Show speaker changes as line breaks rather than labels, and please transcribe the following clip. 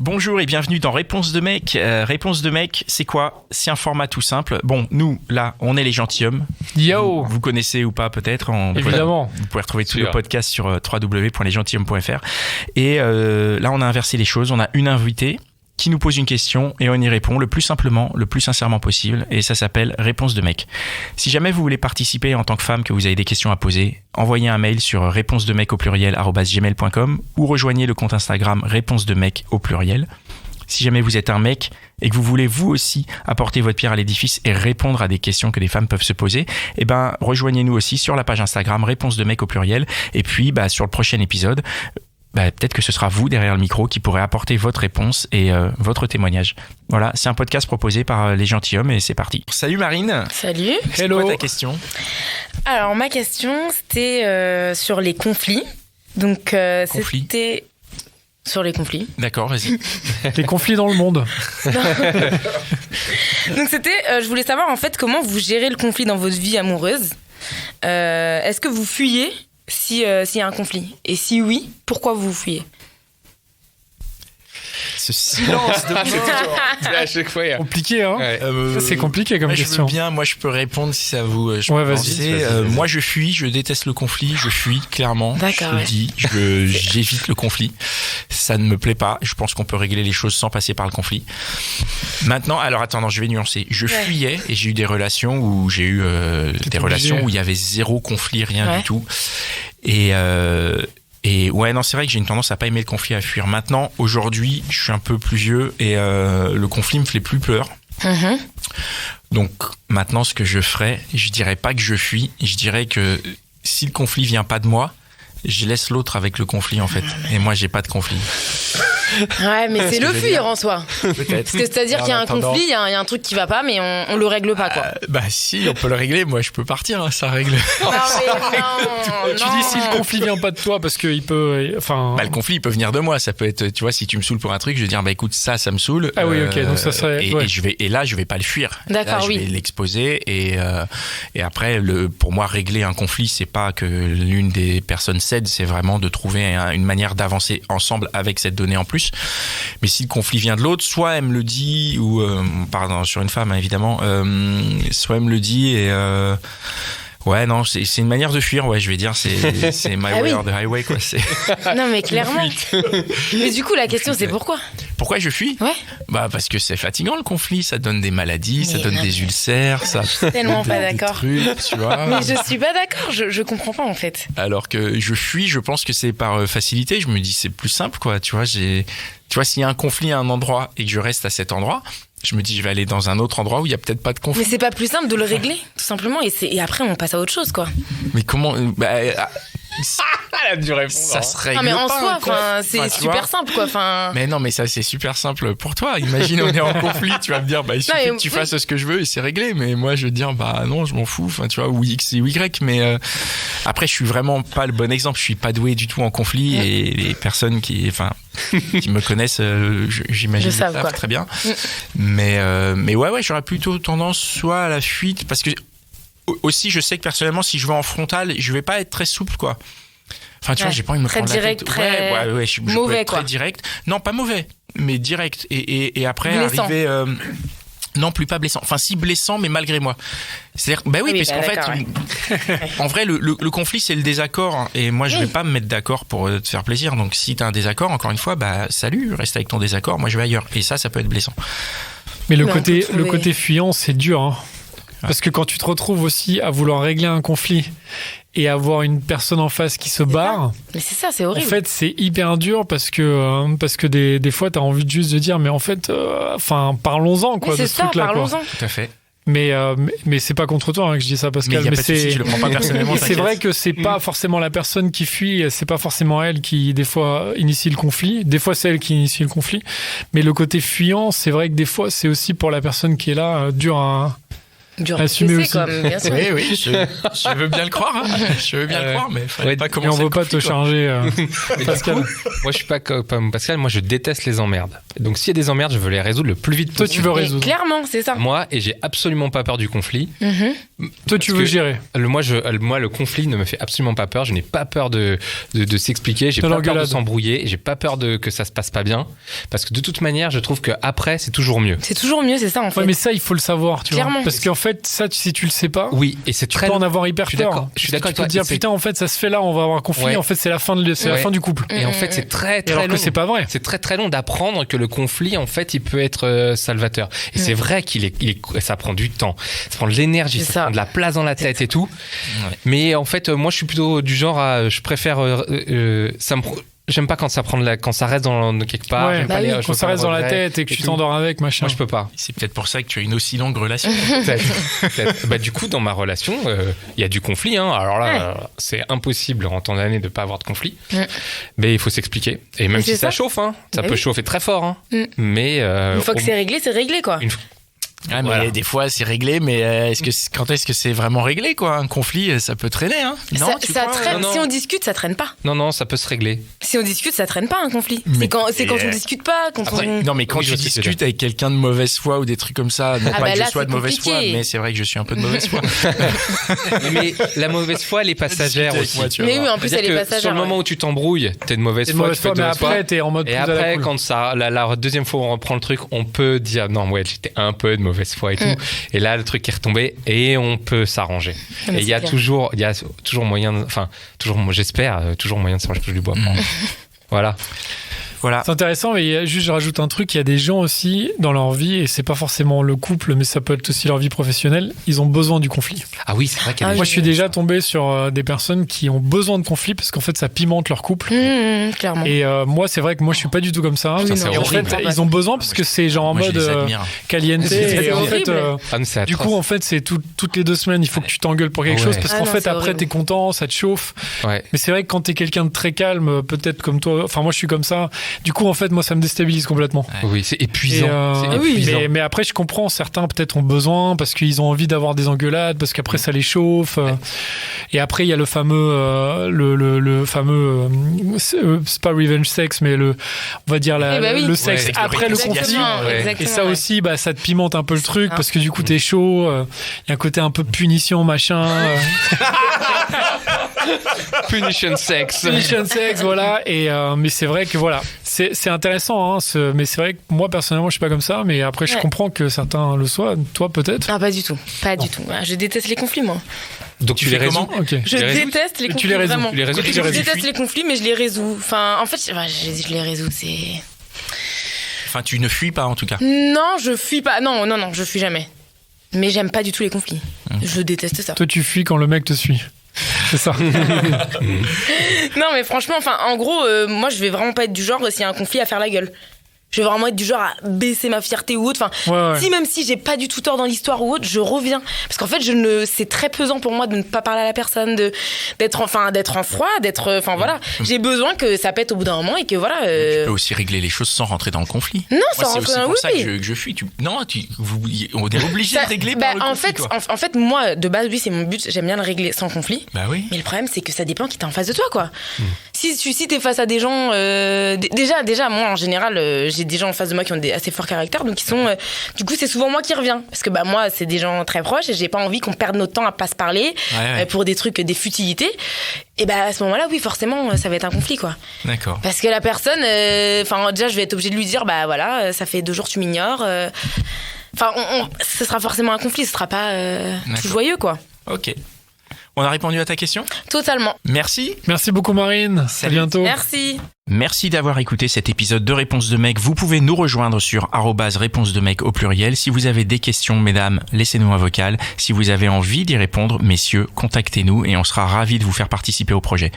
Bonjour et bienvenue dans Réponse de mec. Réponse de mec, c'est quoi? C'est un format tout simple. Bon, nous, là, on est les gentilshommes.
Yo.
Vous connaissez ou pas peut-être.
Évidemment.
Vous pouvez retrouver tous les podcasts sur www.lesgentilhommes.fr. Et là, on a inversé les choses. On a une invitée qui nous pose une question et on y répond le plus simplement, le plus sincèrement possible. Et ça s'appelle Réponse de mec. Si jamais vous voulez participer en tant que femme, que vous avez des questions à poser, envoyez un mail sur réponsedemec@gmail.com ou rejoignez le compte Instagram Réponse de mec au pluriel. Si jamais vous êtes un mec et que vous voulez vous aussi apporter votre pierre à l'édifice et répondre à des questions que des femmes peuvent se poser, eh ben, rejoignez-nous aussi sur la page Instagram Réponse de mec au pluriel. Et puis, sur le prochain épisode, peut-être que ce sera vous derrière le micro qui pourrez apporter votre réponse et votre témoignage. Voilà, c'est un podcast proposé par les gentilshommes et c'est parti. Salut Marine.
Salut.
C'est quoi ta question?
Alors ma question c'était sur les conflits. Donc c'était sur les conflits.
D'accord, vas-y.
Les conflits dans le monde.
Donc c'était, je voulais savoir en fait comment vous gérez le conflit dans votre vie amoureuse. Est-ce que vous fuyez s'il y a un conflit? Et si oui, pourquoi vous fuyez?
Ce silence de
à chaque fois.
Compliqué, hein.
Ouais.
C'est compliqué comme question.
Moi je peux répondre si ça vous.
Vas-y.
Moi je fuis, je déteste le conflit, je fuis clairement.
D'accord,
je le dis, j'évite le conflit. Ça ne me plaît pas. Je pense qu'on peut régler les choses sans passer par le conflit. Maintenant, alors attends, je vais nuancer. Je fuyais et j'ai eu des relations où où il y avait zéro conflit, rien du tout. Et ouais, non, c'est vrai que j'ai une tendance à pas aimer le conflit, à fuir. Maintenant, aujourd'hui, je suis un peu plus vieux et le conflit me fait plus peur. Mm-hmm. Donc maintenant, ce que je ferais, je dirais pas que je fuis, je dirais que si le conflit vient pas de moi, je laisse l'autre avec le conflit en fait. Et moi, j'ai pas de conflit.
Ouais, mais c'est le fuir en soi.
Peut-être.
Parce que c'est-à-dire qu'il y a un conflit, il y a un truc qui va pas, mais on le règle pas, quoi.
Si, on peut le régler. Moi, je peux partir, hein, ça règle.
Non.
Tu dis si le conflit vient pas de toi, parce qu'il peut,
le conflit, il peut venir de moi. Ça peut être, tu vois, si tu me saoules pour un truc, je vais dire, écoute, ça me saoule.
Ah oui, ok, donc ça serait.
Et là, je vais pas le fuir.
D'accord,
là, je vais l'exposer et après, pour moi, régler un conflit, c'est pas que l'une des personnes cède, c'est vraiment de trouver une manière d'avancer ensemble avec cette donnée en plus. Mais si le conflit vient de l'autre, soit elle me le dit, ou pardon, sur une femme hein, évidemment, soit elle me le dit et ouais non, c'est une manière de fuir, ouais, je vais dire, c'est my way or the highway quoi.
Non mais clairement. Mais du coup la question c'est pourquoi
je fuis?
Ouais.
Parce que c'est fatigant le conflit, ça donne des maladies, ça donne des ulcères, ça.
Tellement pas d'accord.
Trucs, tu vois.
Mais je suis pas d'accord, je comprends pas en fait.
Alors que je fuis, je pense que c'est par facilité, je me dis c'est plus simple quoi, tu vois, s'il y a un conflit à un endroit et que je reste à cet endroit, je me dis je vais aller dans un autre endroit où il y a peut-être pas de conflit.
Mais c'est pas plus simple de le régler tout simplement et après on passe à autre chose quoi.
Mais comment
Elle a dû répondre.
Ça se règle
mais en
pas,
soi, c'est super simple quoi.
Mais non, mais ça c'est super simple pour toi. Imagine on est en conflit, tu vas me dire il suffit que tu fasses ce que je veux et c'est réglé. Mais moi je vais te dire non, je m'en fous. Enfin tu vois, ou X et Y. Mais après je suis vraiment pas le bon exemple. Je suis pas doué du tout en conflit et les personnes qui me connaissent, j'imagine
le savent
très bien. Mais ouais, j'aurais plutôt tendance soit à la fuite parce que aussi je sais que personnellement si je vais en frontal, je vais pas être très souple quoi. Enfin, tu vois, j'ai pas envie de me prendre
direct,
la tête.
très
je
mauvais,
peux être
quoi.
très direct. Non, pas mauvais, mais direct. Et après,
blessant.
arriver... non, plus pas blessant. Enfin, si blessant, mais malgré moi. C'est-à-dire, parce qu'en fait, en vrai, le conflit, c'est le désaccord. Hein, et moi, je vais pas me mettre d'accord pour te faire plaisir. Donc, si t'as un désaccord, encore une fois, salut, reste avec ton désaccord. Moi, je vais ailleurs. Et ça peut être blessant.
Mais le côté fuyant, c'est dur. Hein. Parce que quand tu te retrouves aussi à vouloir régler un conflit et avoir une personne en face qui se barre.
Mais c'est ça, c'est horrible.
En fait, c'est hyper dur parce que des fois, t'as envie juste de dire, mais en fait, parlons-en, quoi, de ce truc-là.
Parlons-en.
Tout à fait.
Mais c'est pas contre toi que je dis ça, Pascal.
Mais je le prends pas personnellement.
C'est vrai que c'est pas forcément la personne qui fuit, c'est pas forcément elle qui, des fois, initie le conflit. Des fois, c'est elle qui initie le conflit. Mais le côté fuyant, c'est vrai que des fois, c'est aussi pour la personne qui est là, dur à
Dur
Assumer
PC,
aussi.
quoi, bien sûr.
Oui, je veux bien le croire. Hein. Je veux bien le croire, mais fallait pas
Et
commencer.
on veut pas te charger,
Mais
Pascal.
du coup, moi, je suis pas comme Pascal. Moi, je déteste les emmerdes. Donc, s'il y a des emmerdes, je veux les résoudre le plus vite
Toi,
possible.
tu veux
Mais
résoudre.
clairement, c'est ça.
Moi, et j'ai absolument pas peur du conflit.
Toi, tu
Parce
veux
que
gérer.
Moi, le conflit ne me fait absolument pas peur. Je n'ai pas peur de s'expliquer. J'ai
De
pas peur de
l'engueulade.
s'embrouiller. J'ai pas peur que ça se passe pas bien. Parce que de toute manière, je trouve que après, c'est toujours mieux.
C'est toujours mieux, c'est ça en fait.
Ouais, mais ça, il faut le savoir, tu vois.
Clairement.
Parce qu'en fait, ça, si tu le sais pas,
Oui, et c'est
tu
très
peux en avoir hyper
Je suis
peur.
d'accord- je suis
Parce que
d'accord
tu peux
avec
te dire,
toi, et
putain, en fait, ça se fait là, on va avoir un conflit.
Ouais.
En fait, c'est la fin du couple.
Et en fait, c'est très
Et
très
alors
long.
que c'est pas vrai.
C'est très très long d'apprendre que le conflit, en fait, il peut être salvateur. Et c'est vrai ça prend du temps, ça prend de l'énergie,
C'est
ça
ça.
prend de la place dans la tête et tout.
Ouais.
Mais en fait, moi, je suis plutôt du genre je préfère, j'aime pas quand quand ça reste dans quelque part.
Ouais,
J'aime pas je
quand
veux
ça
pas
reste
le
dans la
regret
tête et que tu
tout.
t'endors avec, machin.
Moi, je peux pas.
C'est peut-être pour ça que tu as une aussi longue relation.
Peut-être. Bah, du coup, dans ma relation, il y a du conflit. Hein. Alors là, c'est impossible en temps d'année de pas avoir de conflit.
Ouais.
Mais il faut s'expliquer. Et même
Mais
si
c'est
ça
ça.
chauffe, hein, ça
Bah
peut
oui.
chauffer très fort. Hein.
Mm.
Mais
Une fois que c'est réglé quoi.
une-
Ah, mais
Voilà.
des fois c'est réglé, mais quand est-ce que c'est vraiment réglé quoi? Un conflit, ça peut traîner, hein? Non,
ça,
tu
ça
crois
traîne.
Non, non.
Si on discute, ça traîne pas.
Non, ça peut se régler.
Si on discute, ça traîne pas un conflit.
Mais-
C'est quand on discute pas, quand
Après,
on.
non, mais quand
Oui, je
tu
vois ce que tu veux
discutes avec quelqu'un de mauvaise foi ou des trucs comme ça, non
Ah
pas
bah
que
là,
je sois
c'est
de mauvaise foi,
compliqué.
mais c'est vrai que je suis un peu de mauvaise foi.
Mais la mauvaise foi, elle est passagère
Discuter avec
aussi.
moi, tu vas
Mais oui,
voir.
en plus,
C'est-à-dire
elle est
que
passagère.
sur le moment
ouais.
où tu t'embrouilles, t'es de mauvaise
C'est
foi,
mauvaise
tu fais
foi,
de
mais
mauvaise foi.
après, t'es en mode
Et
plus à la
après,
cool.
quand la deuxième fois où on reprend le truc, on peut dire non, ouais, j'étais un peu de mauvaise foi et tout. Et là, le truc est retombé et on peut s'arranger.
mais
Et il y a
c'est
toujours moyen, j'espère, toujours moyen de se racheter du bois. Voilà.
Voilà.
C'est intéressant, mais il y a juste, je rajoute un truc, il y a des gens aussi dans leur vie, et c'est pas forcément le couple, mais ça peut être aussi leur vie professionnelle, ils ont besoin du conflit.
Ah oui, c'est vrai qu'il y a
Ah
des
Moi,
oui.
je suis déjà tombé sur des personnes qui ont besoin de conflit parce qu'en fait, ça pimente leur couple.
Clairement.
Et moi, c'est vrai que moi, je suis pas du tout comme ça.
Putain, c'est
et en
horrible.
fait, ils ont besoin parce que c'est genre en
Moi, je
mode
les admire.
caliente.
C'est
Et en
horrible.
fait,
Ah, mais c'est
du
atroce.
coup, en fait, c'est toutes les 2 semaines, il faut que tu t'engueules pour quelque
Ouais.
chose parce
Ah
qu'en
non,
fait,
c'est
après,
horrible.
t'es content, ça te chauffe.
Ouais.
Mais c'est vrai que quand t'es quelqu'un de très calme, peut-être comme toi, enfin, moi, je suis comme ça. Du coup, en fait, moi, ça me déstabilise complètement.
Oui, c'est épuisant.
Et,
C'est épuisant.
mais après, je comprends, certains peut-être ont besoin parce qu'ils ont envie d'avoir des engueulades, parce qu'après ça les chauffe. Et après, il y a le fameux, le fameux, c'est pas revenge sex, mais on va dire
Eh ben oui.
le sexe
Ouais,
après le
exactement.
conflit.
Ouais.
Exactement,
Et ça
ouais.
aussi, bah, ça te pimente un peu le truc
ça.
parce que du coup, t'es chaud. Il y a un côté un peu punition, machin.
Punition sex.
Punition sex, voilà. Et mais c'est vrai que voilà, c'est intéressant. Hein, mais c'est vrai que moi personnellement, je suis pas comme ça. Mais après, je
Ouais.
comprends que certains le soient. Toi, peut-être.
Ah, pas du tout. Pas du tout. Ah, je déteste les conflits, moi.
Donc tu les
fais
résous.
comment
Ok.
Je
les résous
déteste les
Tu
conflits,
les résous.
vraiment.
Tu les résous, tu les
Je
résous.
déteste les conflits, mais je les résous. Enfin, en fait, je les résous, c'est...
Enfin, tu ne fuis pas en tout cas.
Non, je fuis pas. Non, je fuis jamais. Mais j'aime pas du tout les conflits. Je déteste ça.
Toi, tu fuis quand le mec te suit. C'est ça.
Non, mais franchement, enfin, en gros, moi, je vais vraiment pas être du genre, s'il y a un conflit, à faire la gueule. Je vais vraiment être du genre à baisser ma fierté ou autre. Enfin,
Ouais, ouais.
si même si j'ai pas du tout tort dans l'histoire ou autre, je reviens. Parce qu'en fait, c'est très pesant pour moi de ne pas parler à la personne, d'être en froid, enfin voilà. J'ai besoin que ça pète au bout d'un moment et que voilà.
Tu peux aussi régler les choses sans rentrer dans le conflit.
Non,
Moi,
ça
c'est
rentre
aussi pour
oui,
ça
oui.
que je fuis. On est obligé de régler par le
en
conflit,
fait,
quoi.
en fait, moi, de base, oui, c'est mon but. J'aime bien le régler sans conflit.
Bah oui.
Mais le problème, c'est que ça dépend qui t'es en face de toi, quoi. Si t'es face à des gens, déjà, moi, en général, j'ai des gens en face de moi qui ont des assez forts caractères, donc ils sont, du coup, c'est souvent moi qui reviens, parce que bah moi, c'est des gens très proches et j'ai pas envie qu'on perde notre temps à pas se parler
Ouais.
pour des trucs, des futilités. Et bah à ce moment-là, oui, forcément, ça va être un conflit, quoi.
D'accord.
Parce que la personne, enfin, déjà, je vais être obligée de lui dire, bah voilà, ça fait 2 jours que tu m'ignores. Enfin, ce sera forcément un conflit, ce sera pas tout
D'accord.
joyeux, quoi.
Ok. On a répondu à ta question?
Totalement.
Merci.
Merci beaucoup, Marine.
Salut.
À bientôt.
Merci.
Merci d'avoir écouté cet épisode de Réponse de mec. Vous pouvez nous rejoindre sur @réponse de mec au pluriel. Si vous avez des questions, mesdames, laissez-nous un vocal. Si vous avez envie d'y répondre, messieurs, contactez-nous et on sera ravis de vous faire participer au projet.